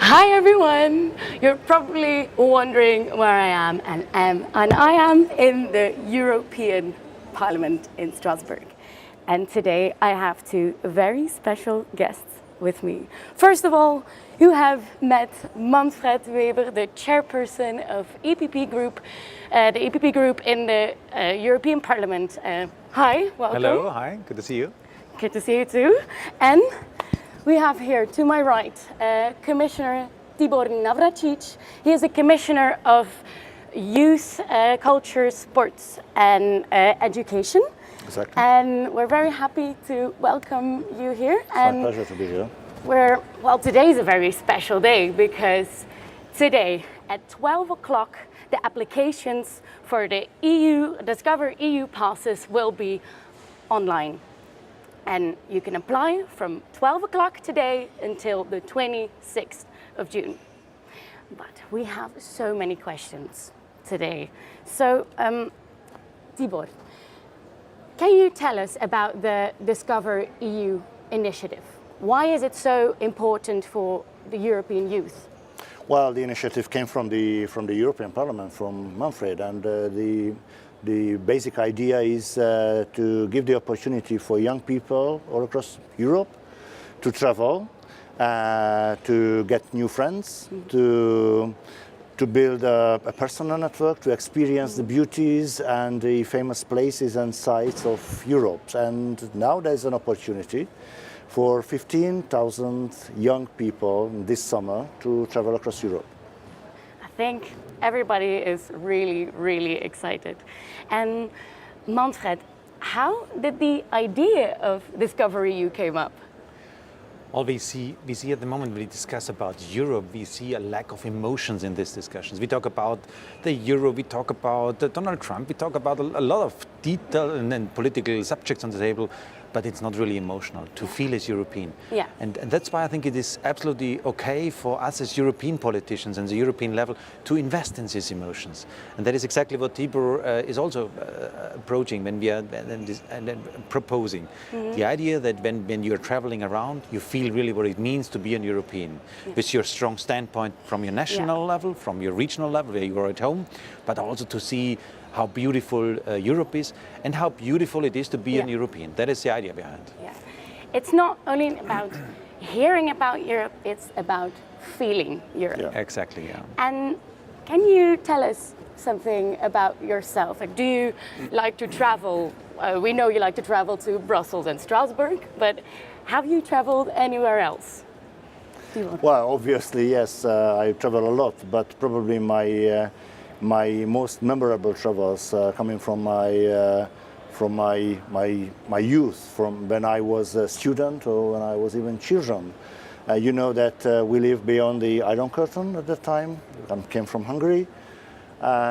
Hi everyone! You're probably wondering where I am, and I am in the European Parliament in Strasbourg. And today I have two very special guests with me. First of all, you have met Manfred Weber, the chairperson of EPP Group, the EPP Group in the European Parliament. Hi, welcome. Hello, hi, good to see you. Good to see you too. And we have here to my right Commissioner Tibor Navracsics. He is a Commissioner of Youth, Culture, Sports and Education. Exactly. And we're very happy to welcome you here. It's my pleasure to be here. Today is a very special day because today at 12 o'clock the applications for the DiscoverEU passes will be online. And you can apply from 12 o'clock today until the 26th of June. But we have so many questions today. So, Tibor, can you tell us about the DiscoverEU initiative? Why is it so important for the European youth? Well, the initiative came from the European Parliament, from Manfred, and the basic idea is to give the opportunity for young people all across Europe to travel, to get new friends, to build a personal network, to experience the beauties and the famous places and sites of Europe. And now there's an opportunity for 15,000 young people this summer to travel across Europe. I think everybody is really, really excited. And Manfred, how did the idea of DiscoverEU came up? Well, we see at the moment when we discuss about Europe, we see a lack of emotions in these discussions. We talk about the euro, we talk about Donald Trump, we talk about a lot of detail and political subjects on the table, but it's not really emotional to feel as European. Yeah. And that's why I think it is absolutely okay for us as European politicians and the European level to invest in these emotions. And that is exactly what Tibor is also approaching when we are proposing. Mm-hmm. The idea that when you're traveling around, you feel really what it means to be a European, with your strong standpoint from your national level, from your regional level where you are at home, but also to see how beautiful Europe is and how beautiful it is to be an European. That is the idea behind. Yeah. It's not only about hearing about Europe, it's about feeling Europe. Yeah. Exactly, yeah. And can you tell us something about yourself? Like, do you like to travel? We know you like to travel to Brussels and Strasbourg, but have you traveled anywhere else? Well, obviously, yes, I travel a lot, but probably my most memorable travels coming from my youth, from when I was a student or when I was even children. You know that we lived beyond the Iron Curtain at the time. I came from Hungary.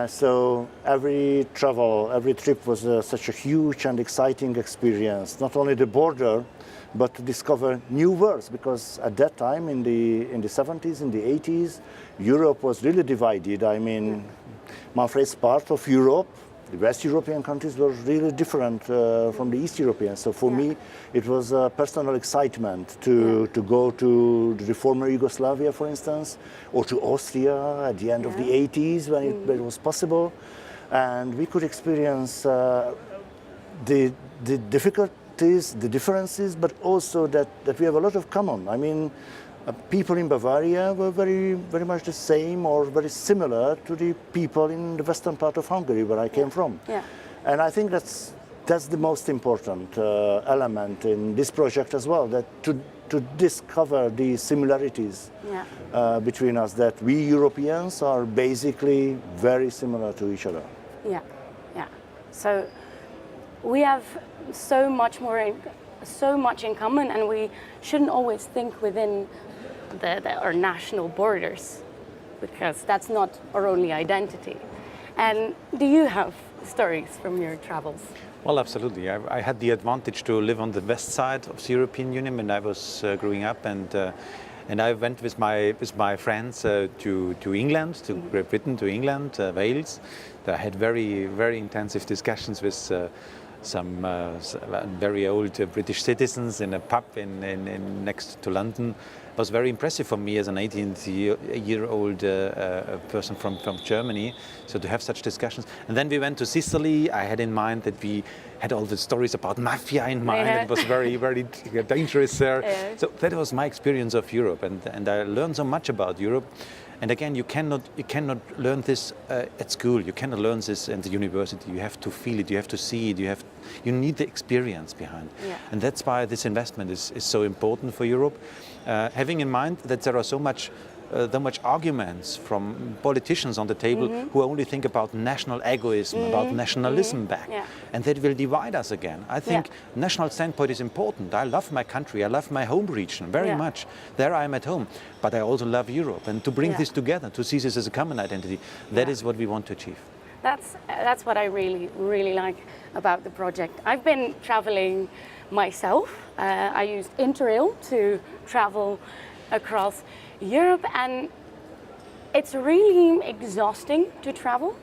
So every trip was such a huge and exciting experience. Not only the border, but to discover new worlds, because at that time in the 70s, in the 80s, Europe was really divided. I mean, Manfred's part of Europe, the West European countries were really different from the East Europeans. So for me, it was a personal excitement to go to the former Yugoslavia, for instance, or to Austria at the end of the 80s when it was possible. And we could experience the difficulties, the differences, but also that we have a lot of common. I mean, people in Bavaria were very much the same or very similar to the people in the western part of Hungary, where I came from. Yeah. And I think that's the most important element in this project as well, that to discover the similarities between us, that we Europeans are basically very similar to each other. Yeah, yeah. So we have so much in common, and we shouldn't always think within our national borders, because that's not our only identity. And do you have stories from your travels? Well, absolutely. I had the advantage to live on the west side of the European Union when I was growing up, and I went with my friends to England, to Great Britain, to England, Wales. I had very intensive discussions with some very old British citizens in a pub in next to London, was very impressive for me as an 18-year-old person from Germany. So to have such discussions. And then we went to Sicily. I had in mind that we had all the stories about mafia in mind. Yeah. It was very, very dangerous there. Yeah. So that was my experience of Europe, and I learned so much about Europe. And again, you cannot learn this at school. You cannot learn this at the university. You have to feel it. You have to see it. You need the experience behind. Yeah. And that's why this investment is so important for Europe. Having in mind that there are so much arguments from politicians on the table who only think about national egoism, about nationalism back. Yeah. And that will divide us again. I think national standpoint is important. I love my country. I love my home region very much. There I am at home. But I also love Europe. And to bring this together, to see this as a common identity, that is what we want to achieve. That's what I really, really like about the project. I've been traveling myself. I used Interrail to travel across Europe, and it's really exhausting to travel,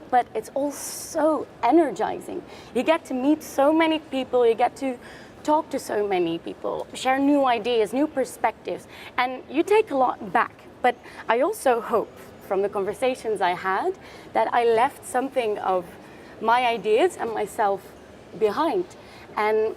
but it's also energizing. You get to meet so many people, you get to talk to so many people, share new ideas, new perspectives, and you take a lot back. But I also hope from the conversations I had that I left something of my ideas and myself behind. And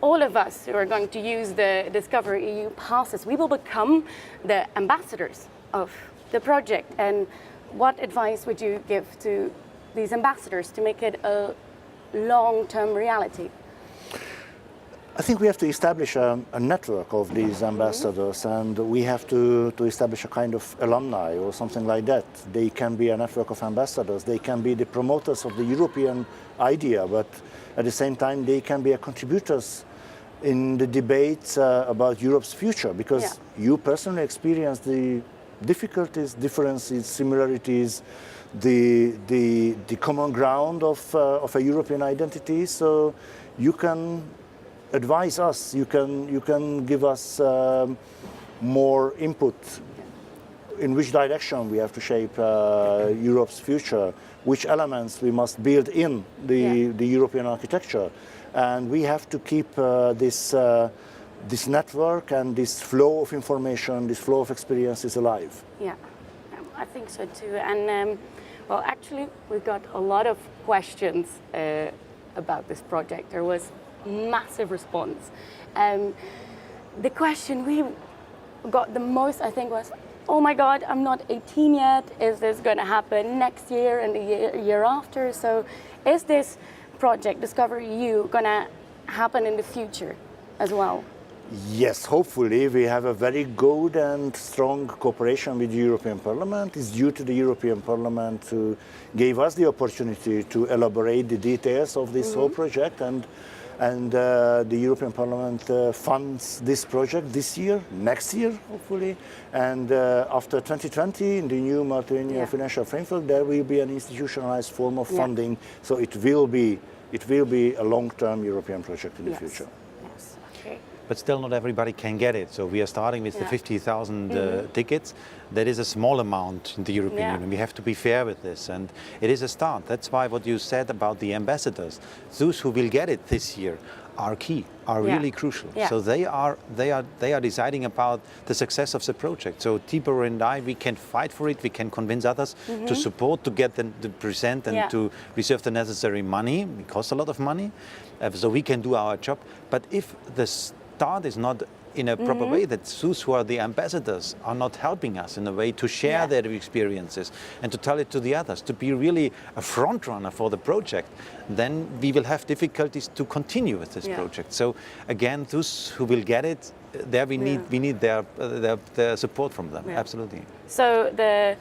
all of us who are going to use the DiscoverEU passes, we will become the ambassadors of the project. And what advice would you give to these ambassadors to make it a long-term reality? I think we have to establish a network of these ambassadors, and we have to establish a kind of alumni or something like that. They can be a network of ambassadors, they can be the promoters of the European idea, but at the same time they can be contributors in the debates about Europe's future, because you personally experience the difficulties, differences, similarities, the common ground of a European identity. So you can advise us, you can give us more input in which direction we have to shape Europe's future, which elements we must build in the European architecture. And we have to keep this network and this flow of information, this flow of experiences alive. Yeah, I think so too. And well, actually, we got a lot of questions about this project. There was massive response. The question we got the most, I think, was, oh my God, I'm not 18 yet. Is this going to happen next year and the year after? So is this project, DiscoverEU, going to happen in the future as well? Yes, hopefully. We have a very good and strong cooperation with the European Parliament. It's due to the European Parliament to give us the opportunity to elaborate the details of this whole project, and the European Parliament funds this project this year, next year, hopefully. And after 2020, in the new multi-annual financial framework, there will be an institutionalized form of funding. So it will be a long-term European project in the future. Yes. Okay. But still not everybody can get it. So we are starting with the 50,000 tickets. That is a small amount in the European Union. We have to be fair with this, and it is a start. That's why what you said about the ambassadors, those who will get it this year, are key, are really crucial. So they are deciding about the success of the project. So Tibor and I, we can fight for it. We can convince others to support, to get them to present and to reserve the necessary money. It costs a lot of money, so we can do our job. But if the start is not in a proper way, that those who are the ambassadors are not helping us in a way to share their experiences and to tell it to the others, to be really a front runner for the project, then we will have difficulties to continue with this project. So again, those who will get it, there we need their support from them. Absolutely. So the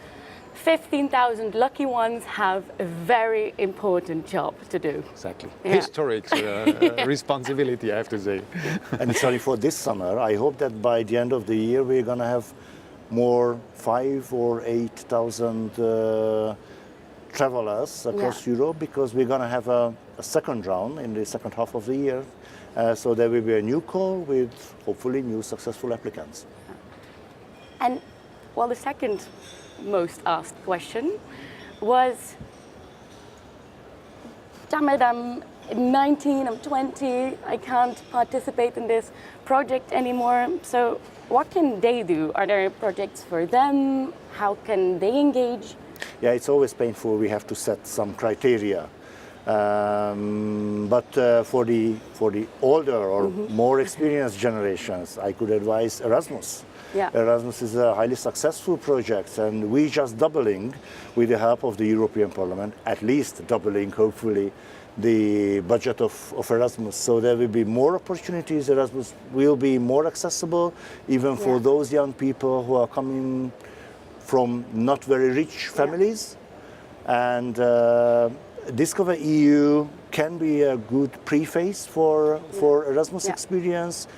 15,000 lucky ones have a very important job to do. Exactly. Historic responsibility, I have to say. And sorry, for this summer, I hope that by the end of the year we're going to have more 5,000 or 8,000 travelers across Europe, because we're going to have a second round in the second half of the year. So there will be a new call with hopefully new successful applicants. And well, the second most asked question was, 19, I'm 20, I can't participate in this project anymore. So what can they do? Are there projects for them? How can they engage? Yeah, it's always painful. We have to set some criteria. But for the older or more experienced generations, I could advise Erasmus. Yeah. Erasmus is a highly successful project, and we just doubling, with the help of the European Parliament, at least doubling, hopefully, the budget of Erasmus. So there will be more opportunities. Erasmus will be more accessible, even for those young people who are coming from not very rich families. And DiscoverEU can be a good preface for Erasmus experience.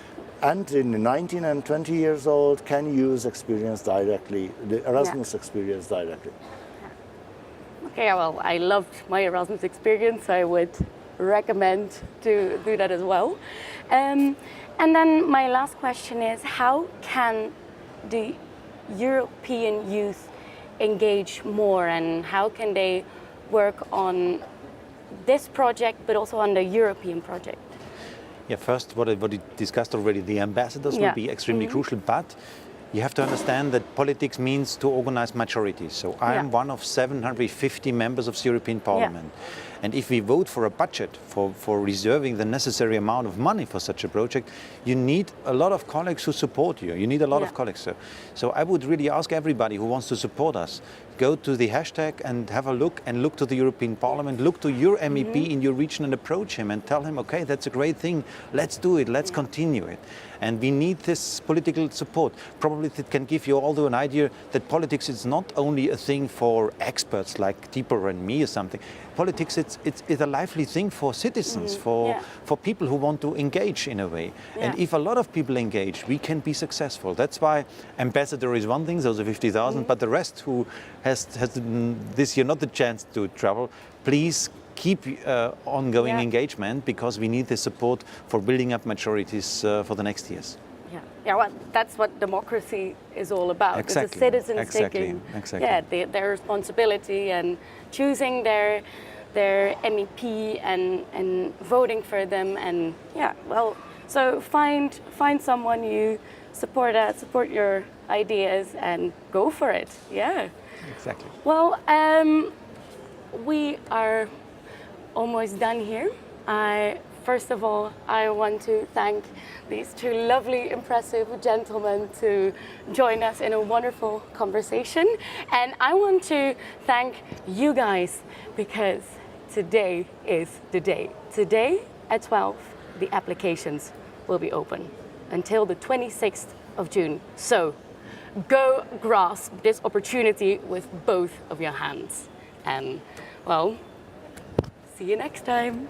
And in the 19 and 20 years old can use experience directly, the Erasmus experience directly. Okay, well, I loved my Erasmus experience. I would recommend to do that as well. And then my last question is, how can the European youth engage more, and how can they work on this project, but also on the European project? Yeah, first, what we discussed already, the ambassadors will be extremely crucial, but you have to understand that politics means to organize majorities. So I am one of 750 members of the European Parliament. And if we vote for a budget for reserving the necessary amount of money for such a project, you need a lot of colleagues who support you. You need a lot of colleagues. So I would really ask everybody who wants to support us, go to the hashtag and have a look, and look to the European Parliament, look to your MEP in your region and approach him and tell him, okay, that's a great thing, let's do it, let's continue it. And we need this political support. Probably it can give you also an idea that politics is not only a thing for experts like Tibor and me or something. Politics, it's a lively thing for citizens, for people who want to engage in a way. And if a lot of people engage, we can be successful. That's why ambassador is one thing, those are 50,000, but the rest who has this year not the chance to travel, please keep ongoing engagement, because we need the support for building up majorities for the next years. Yeah, well, that's what democracy is all about. Exactly. It's the citizens taking their responsibility and choosing their MEP and voting for them. And so find someone you support your ideas and go for it. Yeah. Exactly. Well, we are almost done here. First of all, I want to thank these two lovely, impressive gentlemen to join us in a wonderful conversation. And I want to thank you guys, because today is the day. Today at 12, the applications will be open until the 26th of June. So go grasp this opportunity with both of your hands. And well, see you next time.